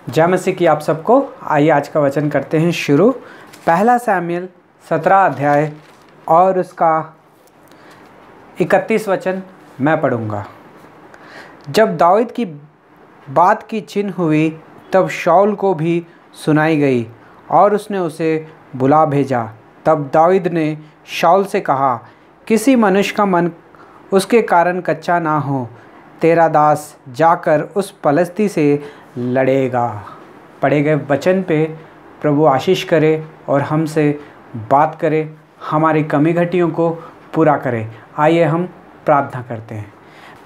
जय मसीह की आप सबको। आइए आज का वचन करते हैं शुरू। पहला शमूएल 17 अध्याय और उसका 31 वचन मैं पढ़ूँगा। जब दाऊद की बात की चिन्ह हुई तब शाऊल को भी सुनाई गई और उसने उसे बुला भेजा। तब दाऊद ने शाऊल से कहा, किसी मनुष्य का मन उसके कारण कच्चा ना हो, तेरा दास जाकर उस पलिश्ती से लड़ेगा। पढ़े गए वचन पे प्रभु आशीष करे और हमसे बात करे, हमारी कमी घटियों को पूरा करे। आइए हम प्रार्थना करते हैं।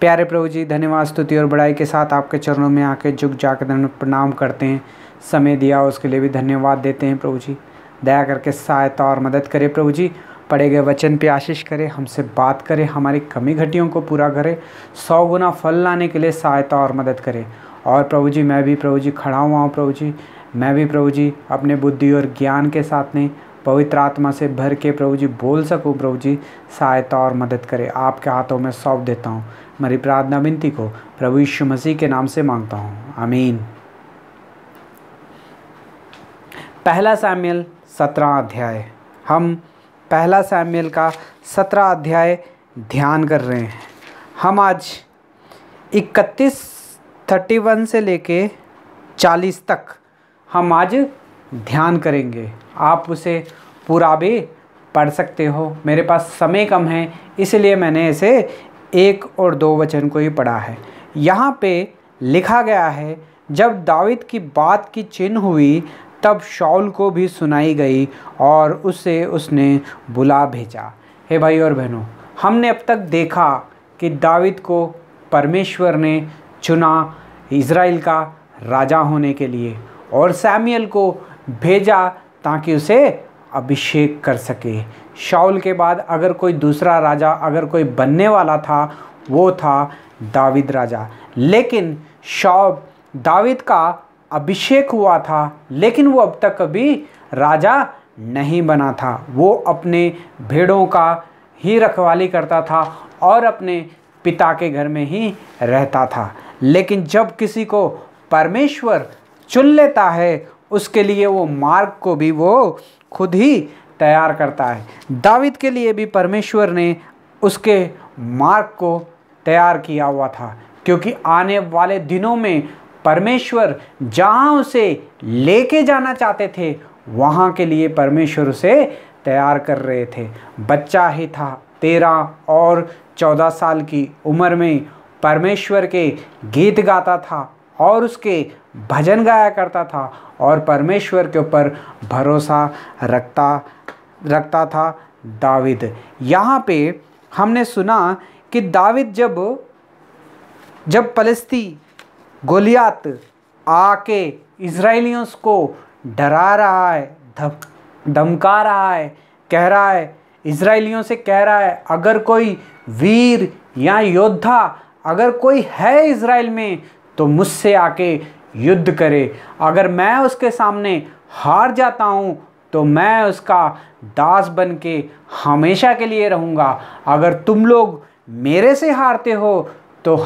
प्यारे प्रभु जी, धन्यवाद स्तुति और बड़ाई के साथ आपके चरणों में आके झुक जाकर प्रणाम करते हैं। समय दिया उसके लिए भी धन्यवाद देते हैं। प्रभु जी दया करके सहायता और मदद करे। प्रभु जी पढ़े गए वचन पे आशीष करे, हमसे बात करे, हमारी कमी घटियों को पूरा करे, 100 गुना फल लाने के लिए सहायता और मदद करे। और प्रभु जी मैं भी प्रभु जी खड़ा हुआ हूँ। प्रभु जी मैं भी प्रभु जी अपने बुद्धि और ज्ञान के साथ नहीं, पवित्र आत्मा से भर के प्रभु जी बोल सकूँ। प्रभु जी सहायता और मदद करे, आपके हाथों में सौंप देता हूँ। मेरी प्रार्थना विनती को प्रभु यीशु मसीह के नाम से मांगता हूँ, आमीन। पहला शमूएल 17 अध्याय। हम पहला शमूएल का 17 अध्याय ध्यान कर रहे हैं। हम आज 31 से लेके 40 तक हम आज ध्यान करेंगे। आप उसे पूरा भी पढ़ सकते हो। मेरे पास समय कम है इसलिए मैंने इसे 1 और 2 वचन को ही पढ़ा है। यहाँ पे लिखा गया है, जब दाऊद की बात की चिन्ह हुई तब शाऊल को भी सुनाई गई और उसे उसने बुला भेजा। हे भाई और बहनों, हमने अब तक देखा कि दाऊद को परमेश्वर ने चुना इज़राइल का राजा होने के लिए और शमूएल को भेजा ताकि उसे अभिषेक कर सके। शाऊल के बाद अगर कोई दूसरा राजा अगर कोई बनने वाला था वो था दाऊद राजा। लेकिन दाऊद का अभिषेक हुआ था लेकिन वो अब तक कभी राजा नहीं बना था। वो अपने भेड़ों का ही रखवाली करता था और अपने पिता के घर में ही रहता था। लेकिन जब किसी को परमेश्वर चुन लेता है उसके लिए वो मार्ग को भी वो खुद ही तैयार करता है। दाऊद के लिए भी परमेश्वर ने उसके मार्ग को तैयार किया हुआ था, क्योंकि आने वाले दिनों में परमेश्वर जहाँ उसे लेके जाना चाहते थे वहाँ के लिए परमेश्वर उसे तैयार कर रहे थे। बच्चा ही था, 13 और 14 साल की उम्र में परमेश्वर के गीत गाता था और उसके भजन गाया करता था और परमेश्वर के ऊपर भरोसा रखता था दाऊद। यहाँ पे हमने सुना कि दाऊद जब पलिश्ती गोलियात आके इज़राइलियों को डरा रहा है, धमका रहा है, कह रहा है, इज़राइलियों से कह रहा है, अगर कोई वीर या योद्धा अगर कोई है इज़राइल में तो मुझसे आके युद्ध करे। अगर मैं उसके सामने हार जाता हूँ तो मैं उसका दास बन के हमेशा के लिए रहूँगा। अगर तुम लोग मेरे से हारते हो तो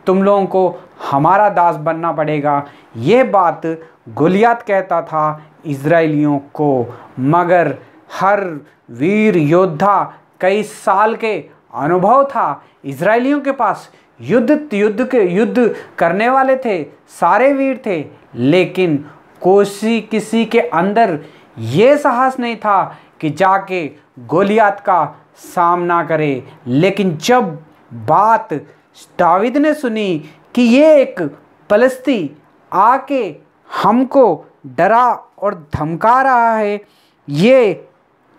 तुम लोगों को हमारा दास बनना पड़ेगा। ये बात गोलियात कहता था इज़राइलियों को। मगर हर वीर योद्धा कई साल के अनुभव था, इज़राइलियों के पास युद्ध करने वाले थे, सारे वीर थे, लेकिन किसी के अंदर ये साहस नहीं था कि जाके गोलियात का सामना करे। लेकिन जब बात दाऊद ने सुनी कि ये एक पलिश्ती आके हमको डरा और धमका रहा है, ये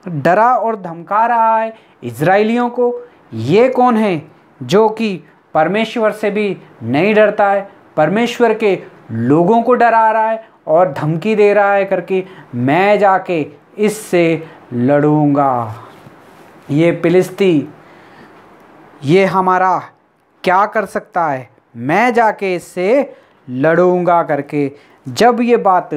डरा और धमका रहा है इज़राइलियों को, ये कौन है जो कि परमेश्वर से भी नहीं डरता है, परमेश्वर के लोगों को डरा रहा है और धमकी दे रहा है करके मैं जाके इससे लड़ूंगा। ये फिलिस्ती ये हमारा क्या कर सकता है, मैं जाके इससे लड़ूंगा करके। जब ये बात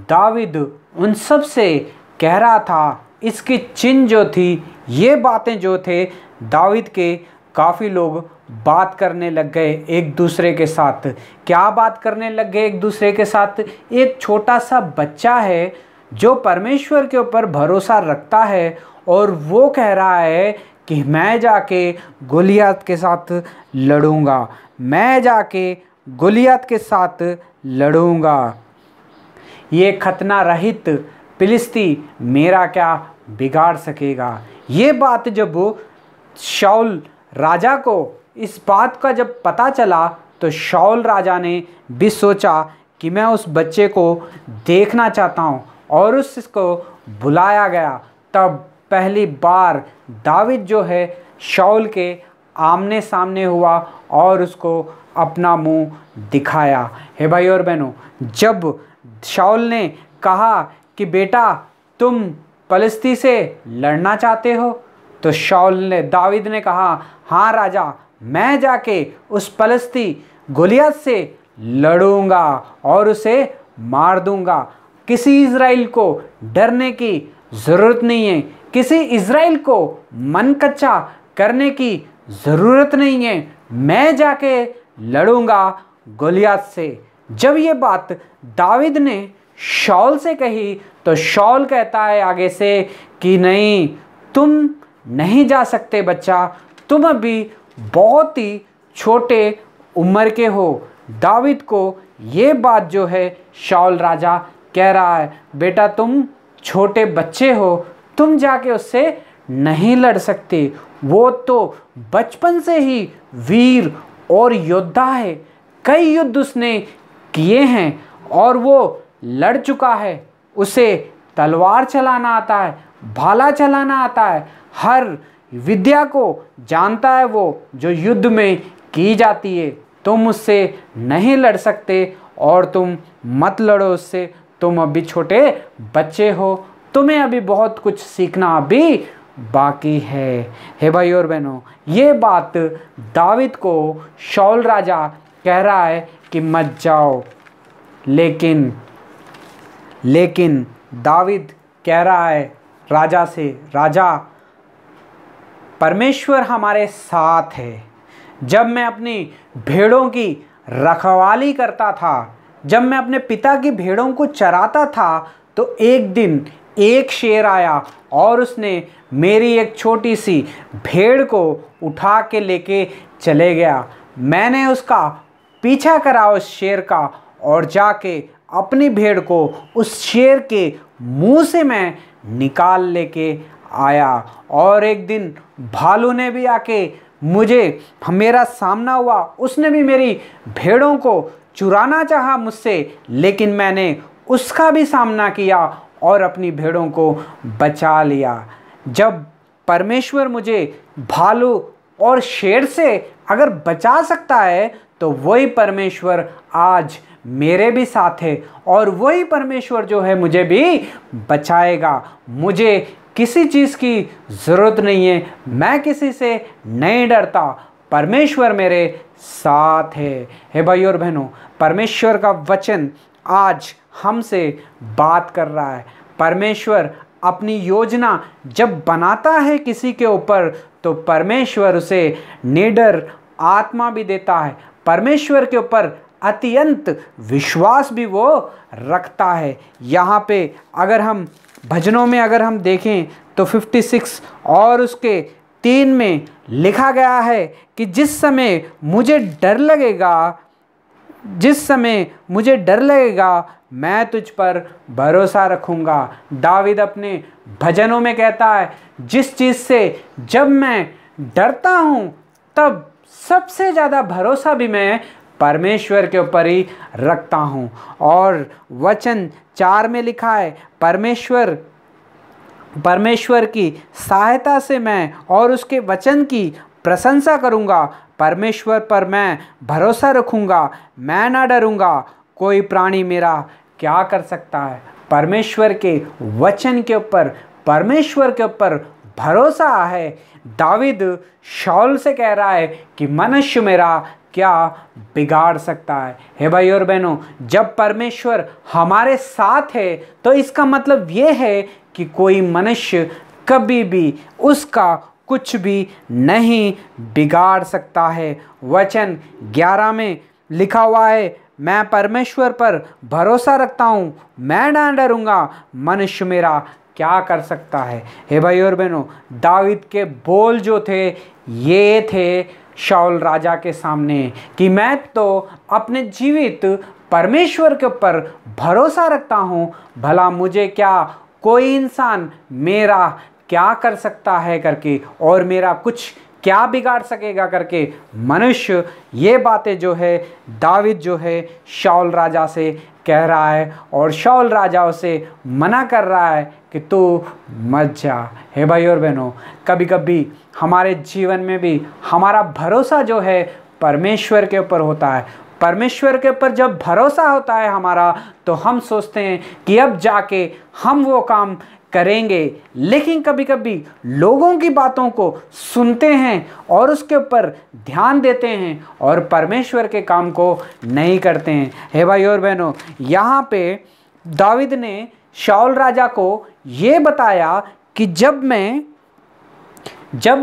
दाऊद उन सब से कह रहा था, इसकी चिन्ह जो थी, ये बातें जो थे दाऊद के काफ़ी लोग बात करने लग गए एक दूसरे के साथ। क्या बात करने लग गए एक दूसरे के साथ? एक छोटा सा बच्चा है जो परमेश्वर के ऊपर भरोसा रखता है और वो कह रहा है कि मैं जाके गोलियत के साथ लड़ूंगा, मैं जाके गोलियत के साथ लड़ूंगा। ये खतना रहित फिलिस्ती मेरा क्या बिगाड़ सकेगा? ये बात जब शाऊल राजा को इस बात का जब पता चला तो शाऊल राजा ने भी सोचा कि मैं उस बच्चे को देखना चाहता हूँ और उसको बुलाया गया। तब पहली बार दावीद जो है शाऊल के आमने सामने हुआ और उसको अपना मुंह दिखाया। हे भाई और बहनों, जब शाऊल ने कहा कि बेटा तुम फिलिस्ती से लड़ना चाहते हो, तो शाऊल ने दावीद ने कहा हाँ राजा, मैं जाके उस फिलिस्ती गोलियत से लड़ूंगा और उसे मार दूंगा। किसी इज़राइल को डरने की ज़रूरत नहीं है, किसी इज़राइल को मन कच्चा करने की ज़रूरत नहीं है, मैं जाके लड़ूंगा गोलियत से। जब ये बात दावीद ने शाऊल से कही तो शाऊल कहता है आगे से कि नहीं, तुम नहीं जा सकते बच्चा, तुम अभी बहुत ही छोटे उम्र के हो। दावीद को ये बात जो है शाऊल राजा कह रहा है, बेटा तुम छोटे बच्चे हो, तुम जाके उससे नहीं लड़ सकते, वो तो बचपन से ही वीर और योद्धा है, कई युद्ध उसने किए हैं और वो लड़ चुका है, उसे तलवार चलाना आता है, भाला चलाना आता है, हर विद्या को जानता है वो जो युद्ध में की जाती है। तुम उससे नहीं लड़ सकते और तुम मत लड़ो उससे, तुम अभी छोटे बच्चे हो, तुम्हें अभी बहुत कुछ सीखना अभी बाकी है। हे भाई और बहनों, ये बात दावीद को शाऊल राजा कह रहा है कि मत जाओ, लेकिन दावीद कह रहा है राजा से, राजा परमेश्वर हमारे साथ है। जब मैं अपनी भेड़ों की रखवाली करता था, जब मैं अपने पिता की भेड़ों को चराता था, तो एक दिन एक शेर आया और उसने मेरी एक छोटी सी भेड़ को उठा के लेके चले गया। मैंने उसका पीछा करा उस शेर का और जाके अपनी भेड़ को उस शेर के मुंह से मैं निकाल लेके आया। और एक दिन भालू ने भी आके मेरा सामना हुआ, उसने भी मेरी भेड़ों को चुराना चाहा मुझसे, लेकिन मैंने उसका भी सामना किया और अपनी भेड़ों को बचा लिया। जब परमेश्वर मुझे भालू और शेर से अगर बचा सकता है तो वही परमेश्वर आज मेरे भी साथ है और वही परमेश्वर जो है मुझे भी बचाएगा। मुझे किसी चीज़ की ज़रूरत नहीं है, मैं किसी से नहीं डरता, परमेश्वर मेरे साथ है। हे भाई और बहनों, परमेश्वर का वचन आज हमसे बात कर रहा है। परमेश्वर अपनी योजना जब बनाता है किसी के ऊपर तो परमेश्वर उसे निडर आत्मा भी देता है, परमेश्वर के ऊपर अत्यंत विश्वास भी वो रखता है। यहाँ पे अगर हम भजनों में अगर हम देखें तो 56 और उसके 3 में लिखा गया है कि जिस समय मुझे डर लगेगा मैं तुझ पर भरोसा रखूँगा। दावीद अपने भजनों में कहता है, जिस चीज़ से जब मैं डरता हूँ तब सबसे ज़्यादा भरोसा भी मैं परमेश्वर के ऊपर ही रखता हूँ। और वचन 4 में लिखा है, परमेश्वर की सहायता से मैं और उसके वचन की प्रशंसा करूँगा। परमेश्वर पर मैं भरोसा रखूँगा, मैं ना डरूँगा, कोई प्राणी मेरा क्या कर सकता है। परमेश्वर के वचन के ऊपर, परमेश्वर के ऊपर भरोसा है। दावीद शाऊल से कह रहा है कि मनुष्य मेरा क्या बिगाड़ सकता है। हे भाई और बहनों, जब परमेश्वर हमारे साथ है तो इसका मतलब ये है कि कोई मनुष्य कभी भी उसका कुछ भी नहीं बिगाड़ सकता है। वचन 11 में लिखा हुआ है, मैं परमेश्वर पर भरोसा रखता हूँ, मैं ना डरूंगा, मनुष्य मेरा क्या कर सकता है। हे भाई और बहनों, दावीद के बोल जो थे ये थे शाऊल राजा के सामने कि मैं तो अपने जीवित परमेश्वर के ऊपर भरोसा रखता हूँ, भला मुझे क्या कोई इंसान मेरा क्या कर सकता है करके, और मेरा कुछ क्या बिगाड़ सकेगा करके मनुष्य ये बातें जो है दावीद जो है शाऊल राजा से कह रहा है, और शाऊल राजा उसे मना कर रहा है कि तू मत जा। हे भाई और बहनों, कभी कभी हमारे जीवन में भी हमारा भरोसा जो है परमेश्वर के ऊपर होता है। परमेश्वर के ऊपर जब भरोसा होता है हमारा, तो हम सोचते हैं कि अब जाके हम वो काम करेंगे, लेकिन कभी कभी लोगों की बातों को सुनते हैं और उसके ऊपर ध्यान देते हैं और परमेश्वर के काम को नहीं करते हैं। हे भाई और बहनों, यहाँ पे दावीद ने शाऊल राजा को ये बताया कि जब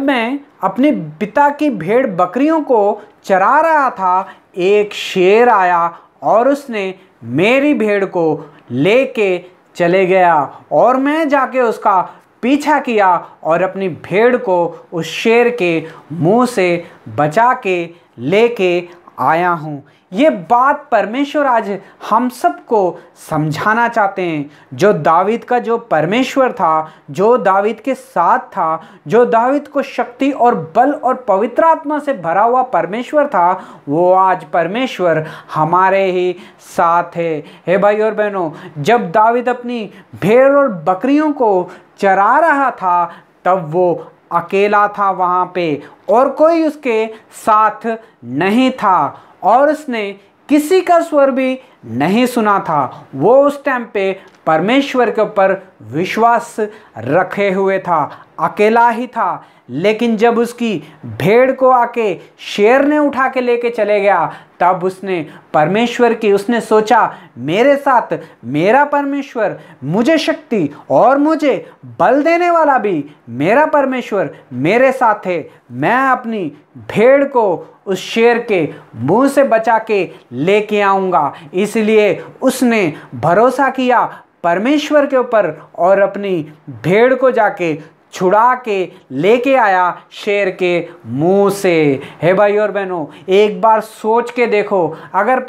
मैं अपने पिता की भेड़ बकरियों को चरा रहा था, एक शेर आया और उसने मेरी भेड़ को लेके चले गया, और मैं जाके उसका पीछा किया और अपनी भेड़ को उस शेर के मुंह से बचा के लेके आया हूँ। ये बात परमेश्वर आज हम सबको समझाना चाहते हैं। जो दावीद का जो परमेश्वर था, जो दावीद के साथ था, जो दावीद को शक्ति और बल और पवित्र आत्मा से भरा हुआ परमेश्वर था, वो आज परमेश्वर हमारे ही साथ है। हे भाई और बहनों, जब दावीद अपनी भेड़ और बकरियों को चरा रहा था, तब वो अकेला था वहाँ पे और कोई उसके साथ नहीं था, और उसने किसी का स्वर भी नहीं सुना था। वो उस टाइम पे परमेश्वर के ऊपर विश्वास रखे हुए था, अकेला ही था। लेकिन जब उसकी भेड़ को आके शेर ने उठा के लेके चले गया, तब उसने सोचा मेरे साथ मेरा परमेश्वर, मुझे शक्ति और मुझे बल देने वाला भी मेरा परमेश्वर मेरे साथ है। मैं अपनी भेड़ को उस शेर के मुंह से बचा के लेके आऊँगा। इसलिए उसने भरोसा किया परमेश्वर के ऊपर और अपनी भेड़ को जाके छुड़ा के लेके आया शेर के मुंह से। हे भाई और बहनों, एक बार सोच के देखो, अगर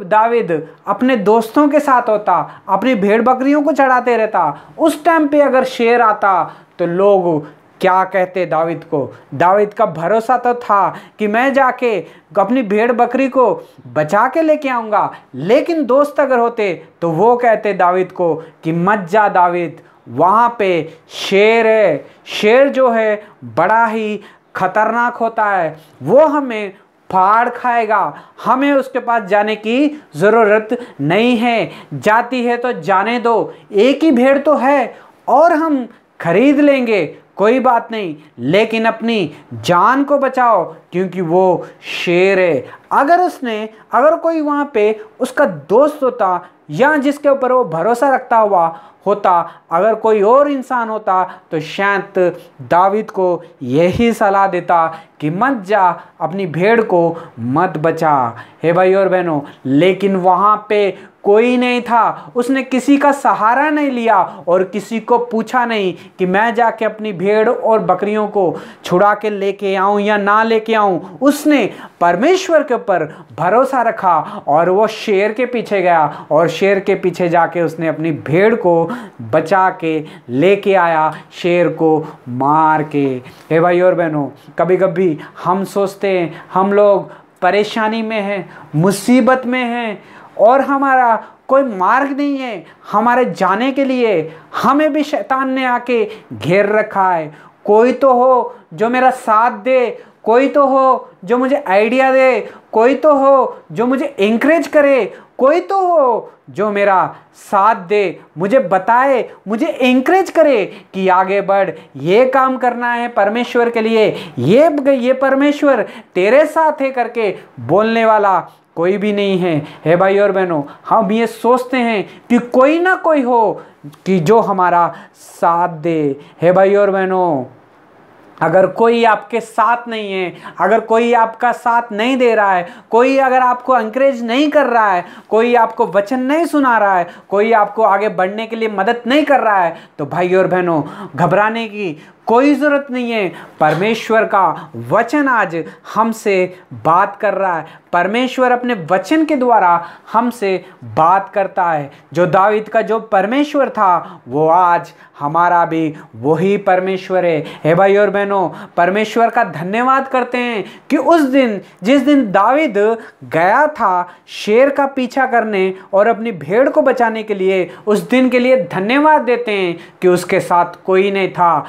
दावीद अपने दोस्तों के साथ होता, अपनी भेड़ बकरियों को चढ़ाते रहता, उस टाइम पे अगर शेर आता तो लोग क्या कहते दावीद को? दावीद का भरोसा तो था कि मैं जाके अपनी भेड़ बकरी को बचा के लेके आऊँगा, लेकिन दोस्त अगर होते तो वो कहते दावीद को कि मत जा दावीद, वहाँ पे शेर है। शेर जो है बड़ा ही खतरनाक होता है, वो हमें फाड़ खाएगा, हमें उसके पास जाने की ज़रूरत नहीं है। जाती है तो जाने दो, एक ही भेड़ तो है और हम खरीद लेंगे, कोई बात नहीं, लेकिन अपनी जान को बचाओ क्योंकि वो शेर है। अगर कोई वहाँ पे उसका दोस्त होता या जिसके ऊपर वो भरोसा रखता हुआ होता, अगर कोई और इंसान होता, तो शायद दावीद को यही सलाह देता कि मत जा, अपनी भेड़ को मत बचा। हे भाई और बहनों, लेकिन वहाँ पे कोई नहीं था, उसने किसी का सहारा नहीं लिया और किसी को पूछा नहीं कि मैं जाके अपनी भेड़ और बकरियों को छुड़ा के लेके आऊं या ना लेके आऊं। उसने परमेश्वर के ऊपर भरोसा रखा और वो शेर के पीछे गया और शेर के पीछे जाके उसने अपनी भेड़ को बचा के लेके आया, शेर को मार के। हे भाई और बहनों, कभी कभी हम सोचते हैं हम लोग परेशानी में हैं, मुसीबत में हैं और हमारा कोई मार्ग नहीं है हमारे जाने के लिए, हमें भी शैतान ने आके घेर रखा है। कोई तो हो जो मेरा साथ दे, कोई तो हो जो मुझे आइडिया दे, कोई तो हो जो मुझे एनकरेज करे, कोई तो हो जो मेरा साथ दे, मुझे बताए, मुझे एनकरेज करे कि आगे बढ़, ये काम करना है परमेश्वर के लिए, ये परमेश्वर तेरे साथ है करके बोलने वाला कोई भी नहीं है। हे भाई और बहनों, हम ये सोचते हैं कि कोई ना कोई हो कि जो हमारा साथ दे। हे भाई और बहनों, अगर कोई आपके साथ नहीं है, अगर कोई आपका साथ नहीं दे रहा है, कोई अगर आपको एनकरेज नहीं कर रहा है, कोई आपको वचन नहीं सुना रहा है, कोई आपको आगे बढ़ने के लिए मदद नहीं कर रहा है, तो भाई और बहनों, घबराने की कोई ज़रूरत नहीं है। परमेश्वर का वचन आज हमसे बात कर रहा है। परमेश्वर अपने वचन के द्वारा हमसे बात करता है। जो दाऊद का जो परमेश्वर था, वो आज हमारा भी वही परमेश्वर है। हे भाई और बहनों, परमेश्वर का धन्यवाद करते हैं कि उस दिन, जिस दिन दाऊद गया था शेर का पीछा करने और अपनी भेड़ को बचाने के लिए, उस दिन के लिए धन्यवाद देते हैं कि उसके साथ कोई नहीं था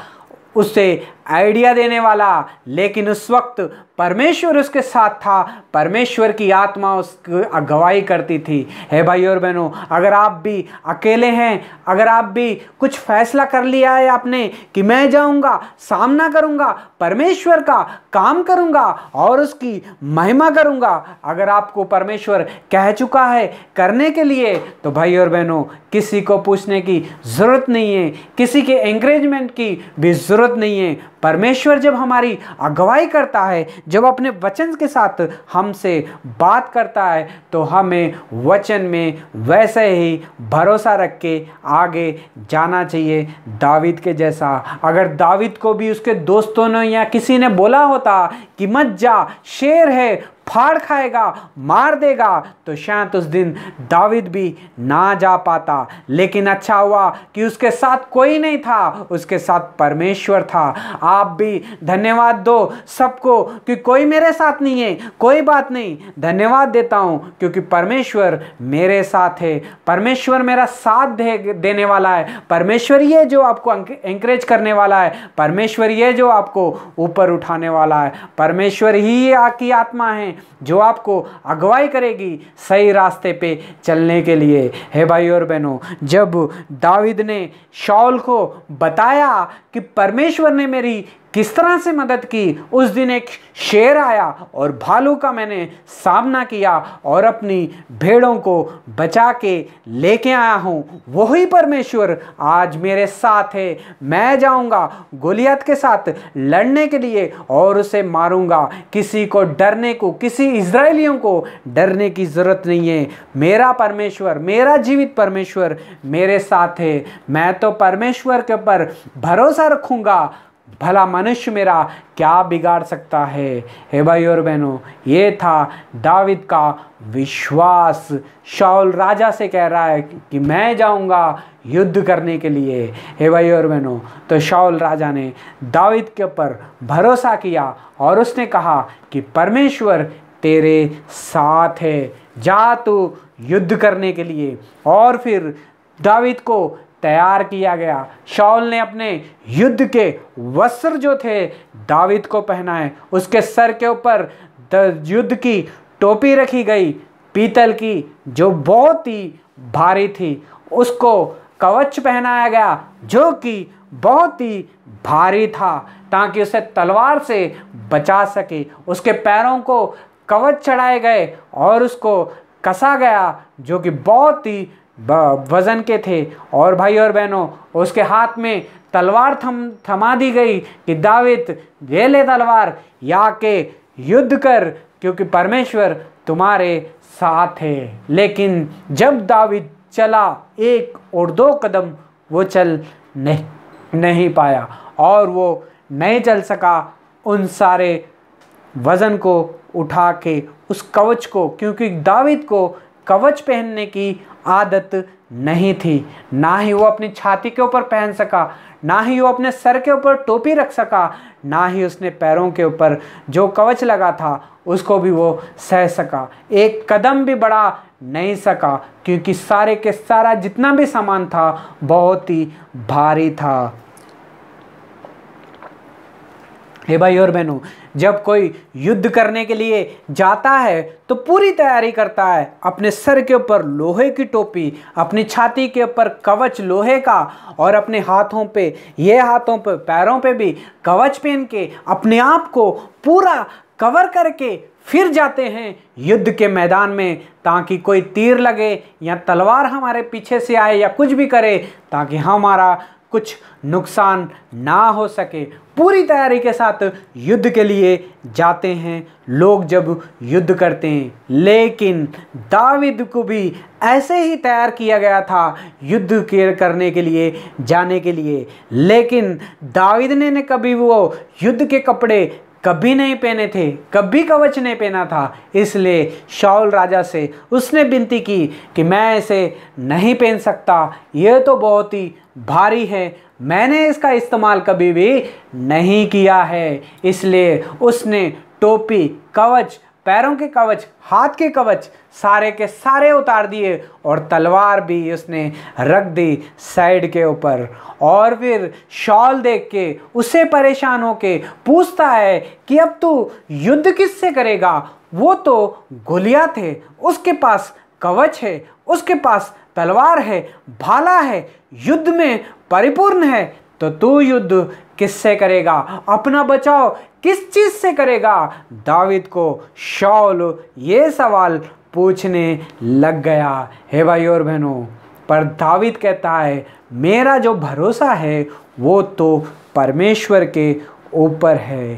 उससे आइडिया देने वाला, लेकिन उस वक्त परमेश्वर उसके साथ था। परमेश्वर की आत्मा उसकी अगुवाई करती थी। हे भाई और बहनों, अगर आप भी अकेले हैं, अगर आप भी कुछ फैसला कर लिया है आपने कि मैं जाऊंगा, सामना करूंगा, परमेश्वर का काम करूंगा और उसकी महिमा करूंगा, अगर आपको परमेश्वर कह चुका है करने के लिए, तो भाई और बहनों, किसी को पूछने की ज़रूरत नहीं है, किसी के एंकरेजमेंट की भी ज़रूरत नहीं है। परमेश्वर जब हमारी अगुवाई करता है, जब अपने वचन के साथ हमसे बात करता है, तो हमें वचन में वैसे ही भरोसा रख के आगे जाना चाहिए, दाऊद के जैसा। अगर दाऊद को भी उसके दोस्तों ने या किसी ने बोला होता कि मत जा, शेर है, फाड़ खाएगा, मार देगा, तो शायद उस दिन दाऊद भी ना जा पाता। लेकिन अच्छा हुआ कि उसके साथ कोई नहीं था, उसके साथ परमेश्वर था। आप भी धन्यवाद दो सबको कि कोई मेरे साथ नहीं है, कोई बात नहीं, धन्यवाद देता हूं क्योंकि परमेश्वर मेरे साथ है। परमेश्वर मेरा साथ देने वाला है। परमेश्वर ये जो आपको एंकरेज करने वाला है, परमेश्वर ये जो आपको ऊपर उठाने वाला है, परमेश्वर ही आपकी आत्मा है जो आपको अगुवाई करेगी सही रास्ते पे चलने के लिए। हे भाई और बहनों, जब दाऊद ने शाऊल को बताया कि परमेश्वर ने मेरी किस तरह से मदद की, उस दिन एक शेर आया और भालू का मैंने सामना किया और अपनी भेड़ों को बचा के लेके आया हूँ, वही परमेश्वर आज मेरे साथ है। मैं जाऊँगा गोलियत के साथ लड़ने के लिए और उसे मारूंगा। किसी को डरने को, किसी इज़राइलियों को डरने की ज़रूरत नहीं है। मेरा परमेश्वर, मेरा जीवित परमेश्वर मेरे साथ है। मैं तो परमेश्वर के ऊपर भरोसा रखूँगा, भला मनुष्य मेरा क्या बिगाड़ सकता है। हे भाई और बहनों, ये था दाऊद का विश्वास। शाऊल राजा से कह रहा है कि मैं जाऊंगा युद्ध करने के लिए। हे भाई और बहनों, तो शाऊल राजा ने दाऊद के ऊपर भरोसा किया और उसने कहा कि परमेश्वर तेरे साथ है, जा तू युद्ध करने के लिए। और फिर दाऊद को तैयार किया गया। शाऊल ने अपने युद्ध के वस्त्र जो थे दाऊद को पहनाए। उसके सर के ऊपर युद्ध की टोपी रखी गई, पीतल की, जो बहुत ही भारी थी। उसको कवच पहनाया गया जो कि बहुत ही भारी था, ताकि उसे तलवार से बचा सके। उसके पैरों को कवच चढ़ाए गए और उसको कसा गया जो कि बहुत ही वजन के थे। और भाई और बहनों, उसके हाथ में तलवार थमा दी गई कि दाऊद ले ले तलवार, या के युद्ध कर, क्योंकि परमेश्वर तुम्हारे साथ है। लेकिन जब दाऊद चला 1 और 2 कदम, वो चल नहीं पाया और वो नहीं चल सका उन सारे वज़न को उठा के, उस कवच को, क्योंकि दाऊद को कवच पहनने की आदत नहीं थी। ना ही वो अपनी छाती के ऊपर पहन सका, ना ही वो अपने सर के ऊपर टोपी रख सका, ना ही उसने पैरों के ऊपर जो कवच लगा था उसको भी वो सह सका। 1 कदम भी बढ़ा नहीं सका, क्योंकि सारे के सारा जितना भी सामान था बहुत ही भारी था। हे भाई और बहनों, जब कोई युद्ध करने के लिए जाता है तो पूरी तैयारी करता है। अपने सर के ऊपर लोहे की टोपी, अपनी छाती के ऊपर कवच लोहे का, और अपने हाथों पे, पैरों पे भी कवच पहन के अपने आप को पूरा कवर करके फिर जाते हैं युद्ध के मैदान में, ताकि कोई तीर लगे या तलवार हमारे पीछे से आए या कुछ भी करे, ताकि हमारा कुछ नुकसान ना हो सके, पूरी तैयारी के साथ युद्ध के लिए जाते हैं लोग जब युद्ध करते हैं। लेकिन दावीद को भी ऐसे ही तैयार किया गया था युद्ध करने के लिए, जाने के लिए। लेकिन दावीद ने कभी वो युद्ध के कपड़े कभी नहीं पहने थे, कभी कवच नहीं पहना था। इसलिए शाऊल राजा से उसने विनती की कि मैं इसे नहीं पहन सकता, यह तो बहुत ही भारी है, मैंने इसका इस्तेमाल कभी भी नहीं किया है। इसलिए उसने टोपी, कवच, पैरों के कवच, हाथ के कवच सारे के सारे उतार दिए और तलवार भी उसने रख दी साइड के ऊपर। और फिर शाऊल देख के उससे परेशान होके पूछता है कि अब तू युद्ध किससे करेगा? वो तो गोलियत है, उसके पास कवच है, उसके पास तलवार है, भाला है, युद्ध में परिपूर्ण है, तो तू युद्ध किससे करेगा? अपना बचाव किस चीज से करेगा? दावीद को शाऊल ये सवाल पूछने लग गया। हे भाई और बहनों, पर दावीद कहता है मेरा जो भरोसा है वो तो परमेश्वर के ऊपर है।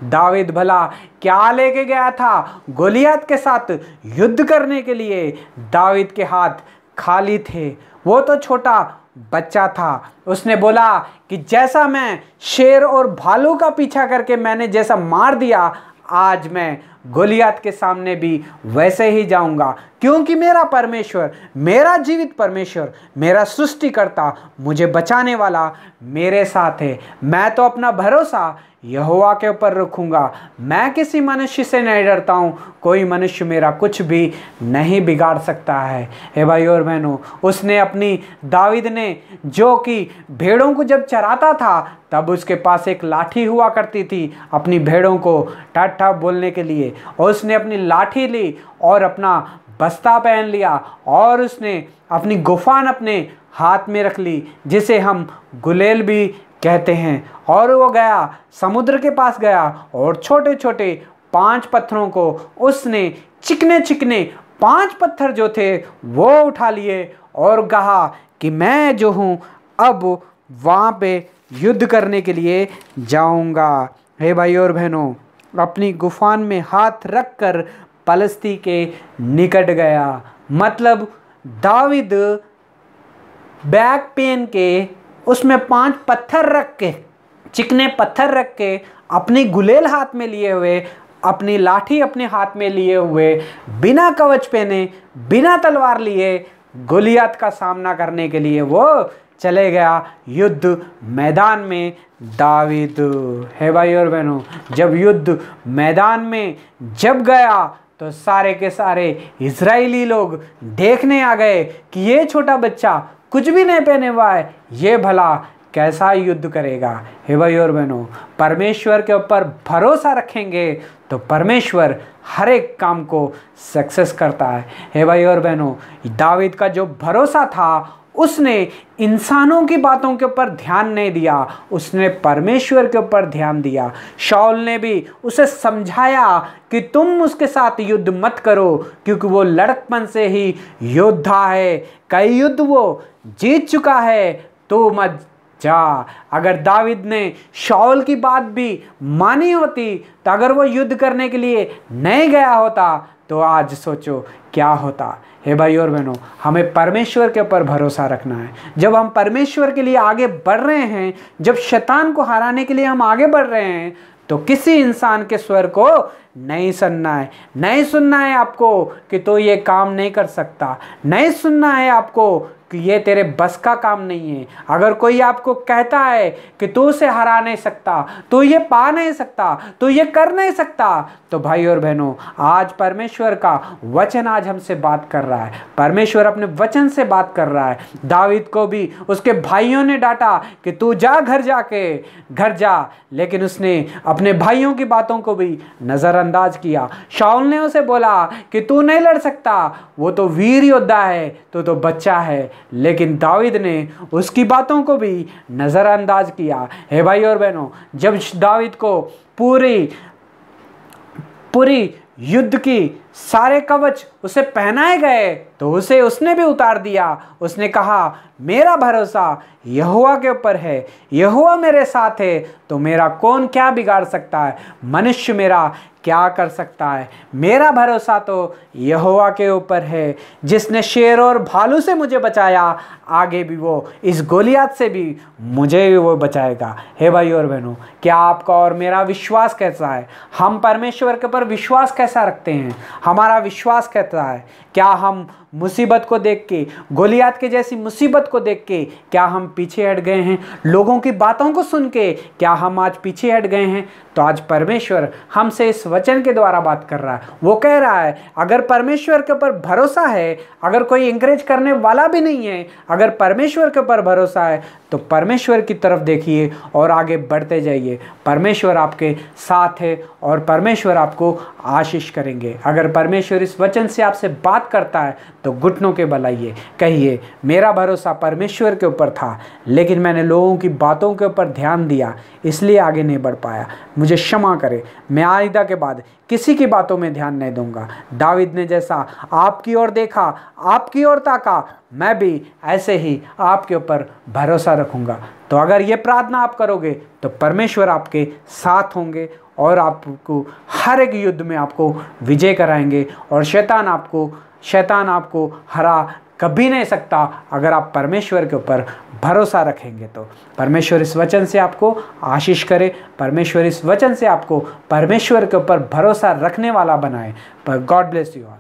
दावीद भला क्या लेके गया था गोलियत के साथ युद्ध करने के लिए? दावीद के हाथ खाली थे, वो तो छोटा बच्चा था। उसने बोला कि जैसा मैं शेर और भालू का पीछा करके मैंने जैसा मार दिया, आज मैं गोलियत के सामने भी वैसे ही जाऊंगा, क्योंकि मेरा परमेश्वर, मेरा जीवित परमेश्वर, मेरा सृष्टिकर्ता, मुझे बचाने वाला मेरे साथ है। मैं तो अपना भरोसा यहोवा के ऊपर रखूंगा। मैं किसी मनुष्य से नहीं डरता हूँ, कोई मनुष्य मेरा कुछ भी नहीं बिगाड़ सकता है। हे भाई और बहनों, उसने अपनी दावीद ने जो कि भेड़ों को जब चराता था तब उसके पास एक लाठी हुआ करती थी अपनी भेड़ों को ठाठा बोलने के लिए, और उसने अपनी लाठी ली और अपना बस्ता पहन लिया और उसने अपनी गुफान अपने हाथ में रख ली, जिसे हम गुलेल भी कहते हैं। और वो गया, समुद्र के पास गया और छोटे छोटे 5 पत्थरों को उसने, चिकने चिकने 5 पत्थर जो थे वो उठा लिए और कहा कि मैं जो हूँ अब वहाँ पे युद्ध करने के लिए जाऊँगा। हे भाई और बहनों, अपनी गुफान में हाथ रखकर पलस्ती के निकट गया। मतलब दावीद बैग पहन के उसमें 5 पत्थर रख के, चिकने पत्थर रख के, अपनी गुलेल हाथ में लिए हुए, अपनी लाठी अपने हाथ में लिए हुए, बिना कवच पहने, बिना तलवार लिए गोलियत का सामना करने के लिए वो चले गया युद्ध मैदान में। दावीद, हे भाई और बहनों, जब युद्ध मैदान में जब गया तो सारे के सारे इजरायली लोग देखने आ गए कि ये छोटा बच्चा कुछ भी नहीं पहने हुआ है, ये भला कैसा युद्ध करेगा। हे भाई और बहनों, परमेश्वर के ऊपर भरोसा रखेंगे तो परमेश्वर हर एक काम को सक्सेस करता है। हे भाई और बहनों, दावीद का जो भरोसा था, उसने इंसानों की बातों के ऊपर ध्यान नहीं दिया, उसने परमेश्वर के ऊपर ध्यान दिया। शाऊल ने भी उसे समझाया कि तुम उसके साथ युद्ध मत करो, क्योंकि वो लड़कपन से ही योद्धा है, कई युद्ध वो जीत चुका है, तो मत जा। अगर दावीद ने शाऊल की बात भी मानी होती, तो अगर वो युद्ध करने के लिए नहीं गया होता, तो आज सोचो क्या होता। हे भाई और बहनों, हमें परमेश्वर के ऊपर भरोसा रखना है। जब हम परमेश्वर के लिए आगे बढ़ रहे हैं, जब शैतान को हराने के लिए हम आगे बढ़ रहे हैं, तो किसी इंसान के स्वर को नहीं सुनना है। नहीं सुनना है आपको कि तो ये काम नहीं कर सकता, नहीं सुनना है आपको कि ये तेरे बस का काम नहीं है। अगर कोई आपको कहता है कि तू उसे हरा नहीं सकता, तू ये पा नहीं सकता, तू ये कर नहीं सकता, तो भाई और बहनों, आज परमेश्वर का वचन आज हमसे बात कर रहा है। परमेश्वर अपने वचन से बात कर रहा है। दावीद को भी उसके भाइयों ने डांटा कि तू जा, घर जा, लेकिन उसने अपने भाइयों की बातों को भी नज़रअंदाज किया। शाऊल ने उसे बोला कि तू नहीं लड़ सकता, वो तो वीर योद्धा है, तो बच्चा है, लेकिन दावीद ने उसकी बातों को भी नज़रअंदाज किया। हे भाई और बहनों, जब दावीद को पूरी युद्ध की सारे कवच उसे पहनाए गए तो उसने भी उतार दिया। उसने कहा मेरा भरोसा यहोवा के ऊपर है, यहोवा मेरे साथ है तो मेरा कौन क्या बिगाड़ सकता है, मनुष्य मेरा क्या कर सकता है। मेरा भरोसा तो यहोवा के ऊपर है, जिसने शेर और भालू से मुझे बचाया, आगे भी वो इस गोलियत से भी मुझे भी वो बचाएगा। हे भाई और बहनों, क्या आपका और मेरा विश्वास कैसा है? हम परमेश्वर के ऊपर विश्वास कैसा रखते हैं? हमारा विश्वास कैसा है? क्या हम मुसीबत को देख के, गोलियत के जैसी मुसीबत को देख के क्या हम पीछे हट गए हैं? लोगों की बातों को सुन के क्या हम आज पीछे हट गए हैं? तो आज परमेश्वर हमसे इस वचन के द्वारा बात कर रहा है। वो कह रहा है अगर परमेश्वर के ऊपर भरोसा है, अगर कोई इंकरेज करने वाला भी नहीं है, अगर परमेश्वर के ऊपर भरोसा है तो परमेश्वर की तरफ देखिए और आगे बढ़ते जाइए। परमेश्वर आपके साथ है और परमेश्वर आपको आशीष करेंगे। अगर परमेश्वर इस वचन से आपसे बात करता है तो घुटनों के बल आइए, कहिए मेरा भरोसा परमेश्वर के ऊपर था, लेकिन मैंने लोगों की बातों के ऊपर ध्यान दिया इसलिए आगे नहीं बढ़ पाया, मुझे क्षमा करे। मैं आइंदा के बाद किसी की बातों में ध्यान नहीं दूंगा। दाऊद ने जैसा आपकी ओर देखा, आपकी ओर ताका, मैं भी ऐसे ही आपके ऊपर भरोसा रखूंगा। तो अगर ये प्रार्थना आप करोगे तो परमेश्वर आपके साथ होंगे और आपको हर एक युद्ध में आपको विजय कराएंगे और शैतान आपको हरा कभी नहीं सकता अगर आप परमेश्वर के ऊपर भरोसा रखेंगे। तो परमेश्वर इस वचन से आपको आशीष करे, परमेश्वर इस वचन से आपको परमेश्वर के ऊपर भरोसा रखने वाला बनाए। पर गॉड ब्लेस यू ऑल।